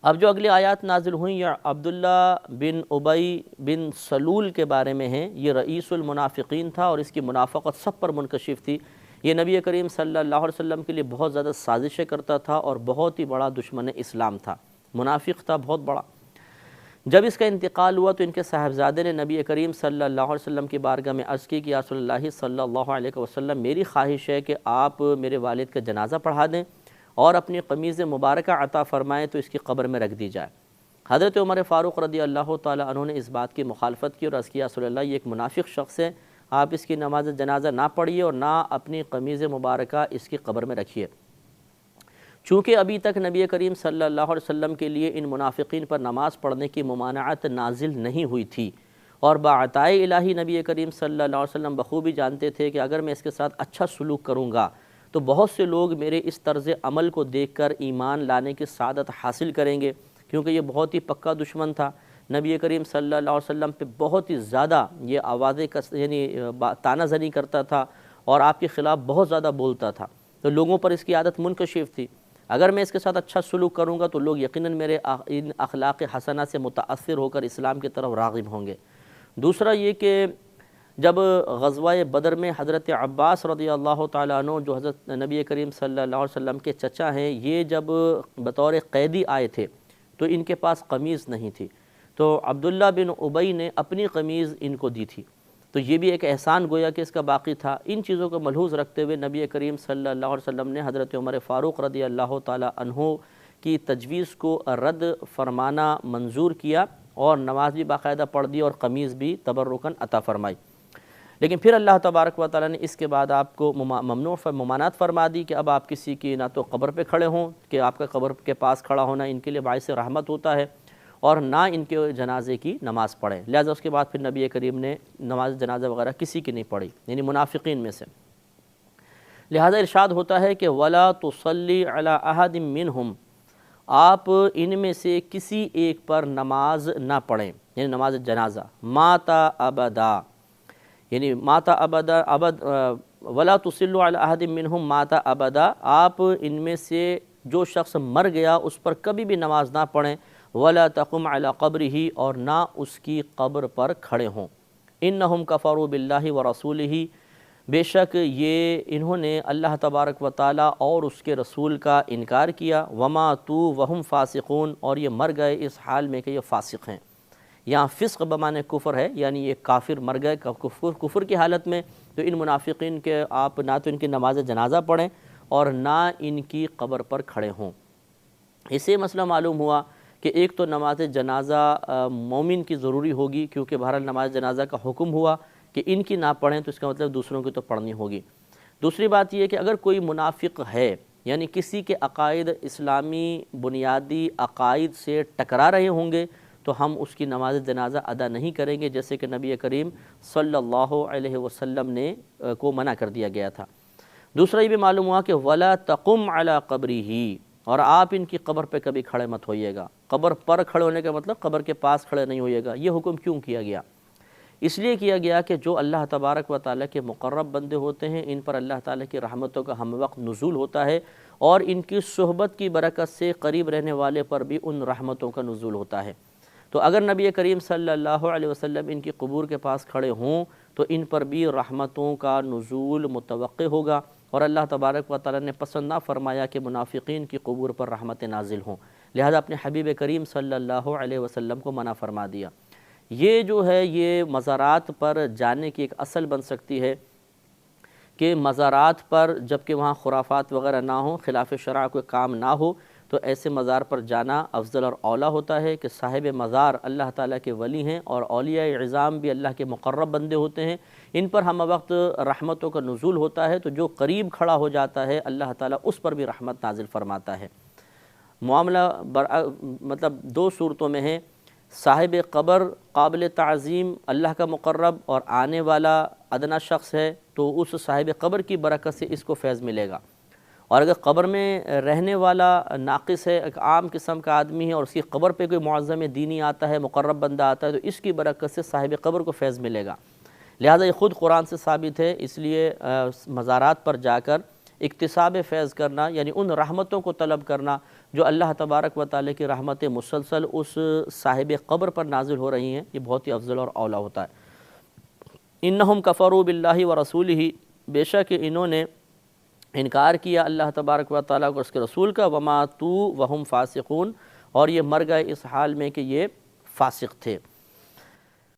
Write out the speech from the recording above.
اب جو اگلی آیات نازل ہوئیں یہ عبداللہ بن ابی بن سلول کے بارے میں ہیں۔ یہ رئیس المنافقین تھا اور اس کی منافقت سب پر منکشف تھی۔ یہ نبی کریم صلی اللہ علیہ وسلم کے لیے بہت زیادہ سازشیں کرتا تھا اور بہت ہی بڑا دشمن اسلام تھا، منافق تھا بہت بڑا۔ جب اس کا انتقال ہوا تو ان کے صاحبزادے نے نبی کریم صلی اللہ علیہ وسلم کی بارگاہ میں عرض کی کہ یا رسول اللہ صلی اللہ علیہ وسلم، میری خواہش ہے کہ آپ میرے والد کا جنازہ پڑھا دیں اور اپنی قمیض مبارکہ عطا فرمائیں تو اس کی قبر میں رکھ دی جائے۔ حضرت عمر فاروق رضی اللہ تعالیٰ عنہ نے اس بات کی مخالفت کی اور عرض کیا رسول اللہ، یہ ایک منافق شخص ہے، آپ اس کی نماز جنازہ نہ پڑھیے اور نہ اپنی قمیض مبارکہ اس کی قبر میں رکھیے۔ چونکہ ابھی تک نبی کریم صلی اللہ علیہ وسلم کے لیے ان منافقین پر نماز پڑھنے کی ممانعت نازل نہیں ہوئی تھی، اور بعطائے الہی نبی کریم صلی اللہ علیہ وسلم بخوبی جانتے تھے کہ اگر میں اس کے ساتھ اچھا سلوک کروں گا تو بہت سے لوگ میرے اس طرز عمل کو دیکھ کر ایمان لانے کی سعادت حاصل کریں گے، کیونکہ یہ بہت ہی پکا دشمن تھا۔ نبی کریم صلی اللہ علیہ وسلم پہ بہت ہی زیادہ یہ آوازیں یعنی طعنہ زنی کرتا تھا اور آپ کے خلاف بہت زیادہ بولتا تھا، تو لوگوں پر اس کی عادت منکشف تھی۔ اگر میں اس کے ساتھ اچھا سلوک کروں گا تو لوگ یقیناً میرے ان اخلاق حسنہ سے متاثر ہو کر اسلام کی طرف راغب ہوں گے۔ دوسرا یہ کہ جب غزوہ بدر میں حضرت عباس رضی اللہ تعالیٰ عنہ جو حضرت نبی کریم صلی اللہ علیہ وسلم کے چچا ہیں، یہ جب بطور قیدی آئے تھے تو ان کے پاس قمیض نہیں تھی، تو عبداللہ بن ابی نے اپنی قمیض ان کو دی تھی، تو یہ بھی ایک احسان گویا کہ اس کا باقی تھا۔ ان چیزوں کو ملحوظ رکھتے ہوئے نبی کریم صلی اللہ علیہ وسلم نے حضرت عمر فاروق رضی اللہ تعالیٰ عنہ کی تجویز کو رد فرمانا منظور کیا اور نماز بھی باقاعدہ پڑھ دی اور قمیض بھی تبرکاً عطا فرمائی۔ لیکن پھر اللہ تبارک و تعالیٰ نے اس کے بعد آپ کو ممنوع ممانعت فرما دی کہ اب آپ کسی کی نہ تو قبر پہ کھڑے ہوں کہ آپ کا قبر کے پاس کھڑا ہونا ان کے لیے باعث رحمت ہوتا ہے، اور نہ ان کے جنازے کی نماز پڑھیں۔ لہذا اس کے بعد پھر نبی کریم نے نماز جنازہ وغیرہ کسی کی نہیں پڑھی، یعنی منافقین میں سے۔ لہذا ارشاد ہوتا ہے کہ وَلَا تُصَلِّ عَلَىٰ أَحَدٍ مِّنْهُمْ، آپ ان میں سے کسی ایک پر نماز نہ پڑھیں، یعنی نماز جنازہ، مَاتَ أَبَدًا، یعنی مَاتَ أَبَدًا وَلَا تُصِلُّ عَلَىٰ أَحَدٍ مِّنْهُمْ مَاتَ أَبَدًا، آپ ان میں سے جو شخص مر گیا اس پر کبھی بھی نماز نہ پڑھیں، وَلَا تَقُمْ عَلَىٰ قَبْرِهِ، اور نہ اس کی قبر پر کھڑے ہوں۔ إِنَّهُمْ كَفَرُوا بِاللَّهِ وَرَسُولِهِ، بے شک یہ انہوں نے اللہ تبارک و تعالیٰ اور اس کے رسول کا انکار کیا، وَمَاتُوا وَهُمْ فَاسِقُونَ، اور یہ مر گئے اس حال میں کہ یہ فاسق ہیں۔ یہاں فسق بمعنی کفر ہے، یعنی یہ کافر مر گئے کفر کی حالت میں، تو ان منافقین کے آپ نہ تو ان کی نماز جنازہ پڑھیں اور نہ ان کی قبر پر کھڑے ہوں۔ اس سے مسئلہ معلوم ہوا کہ ایک تو نماز جنازہ مومن کی ضروری ہوگی، کیونکہ بہرحال نماز جنازہ کا حکم ہوا کہ ان کی نہ پڑھیں، تو اس کا مطلب دوسروں کی تو پڑھنی ہوگی۔ دوسری بات یہ کہ اگر کوئی منافق ہے، یعنی کسی کے عقائد اسلامی بنیادی عقائد سے ٹکرا رہے ہوں گے، تو ہم اس کی نماز جنازہ ادا نہیں کریں گے، جیسے کہ نبی کریم صلی اللہ علیہ وسلم نے کو منع کر دیا گیا تھا۔ دوسرا یہ بھی معلوم ہوا کہ وَلَا تَقُمْ عَلَىٰ قَبْرِهِ، اور آپ ان کی قبر پہ کبھی کھڑے مت ہوئیے گا۔ قبر پر کھڑے ہونے کا مطلب قبر کے پاس کھڑے نہیں ہوئیے گا۔ یہ حکم کیوں کیا گیا؟ اس لیے کیا گیا کہ جو اللہ تبارک و تعالیٰ کے مقرب بندے ہوتے ہیں، ان پر اللہ تعالیٰ کی رحمتوں کا ہم وقت نزول ہوتا ہے، اور ان کی صحبت کی برکت سے قریب رہنے والے پر بھی ان رحمتوں کا نزول ہوتا ہے۔ تو اگر نبی کریم صلی اللہ علیہ وسلم ان کی قبور کے پاس کھڑے ہوں تو ان پر بھی رحمتوں کا نزول متوقع ہوگا، اور اللہ تبارک و تعالیٰ نے پسند نہ فرمایا کہ منافقین کی قبور پر رحمت نازل ہوں، لہذا اپنے حبیب کریم صلی اللہ علیہ وسلم کو منع فرما دیا۔ یہ جو ہے یہ مزارات پر جانے کی ایک اصل بن سکتی ہے کہ مزارات پر جب کہ وہاں خرافات وغیرہ نہ ہوں، خلاف شرع کوئی کام نہ ہو، تو ایسے مزار پر جانا افضل اور اولیٰ ہوتا ہے کہ صاحب مزار اللہ تعالیٰ کے ولی ہیں اور اولیاء اعظام بھی اللہ کے مقرب بندے ہوتے ہیں، ان پر ہم وقت رحمتوں کا نزول ہوتا ہے، تو جو قریب کھڑا ہو جاتا ہے اللہ تعالیٰ اس پر بھی رحمت نازل فرماتا ہے۔ معاملہ مطلب دو صورتوں میں ہے، صاحب قبر قابل تعظیم اللہ کا مقرب اور آنے والا ادنا شخص ہے، تو اس صاحب قبر کی برکت سے اس کو فیض ملے گا، اور اگر قبر میں رہنے والا ناقص ہے، ایک عام قسم کا آدمی ہے اور اس کی قبر پہ کوئی معظم دینی آتا ہے، مقرب بندہ آتا ہے، تو اس کی برکت سے صاحب قبر کو فیض ملے گا۔ لہذا یہ خود قرآن سے ثابت ہے، اس لیے مزارات پر جا کر اکتساب فیض کرنا، یعنی ان رحمتوں کو طلب کرنا جو اللہ تبارک و تعالی کی رحمت مسلسل اس صاحب قبر پر نازل ہو رہی ہیں، یہ بہت ہی افضل اور اولا ہوتا ہے۔ انہم کفروا باللہ ورسولہ، بے شک انہوں نے انکار کیا اللہ تبارک و تعالیٰ کو اس کے رسول کا، وماتوا وہم فاسقون، اور یہ مر گئے اس حال میں کہ یہ فاسق تھے۔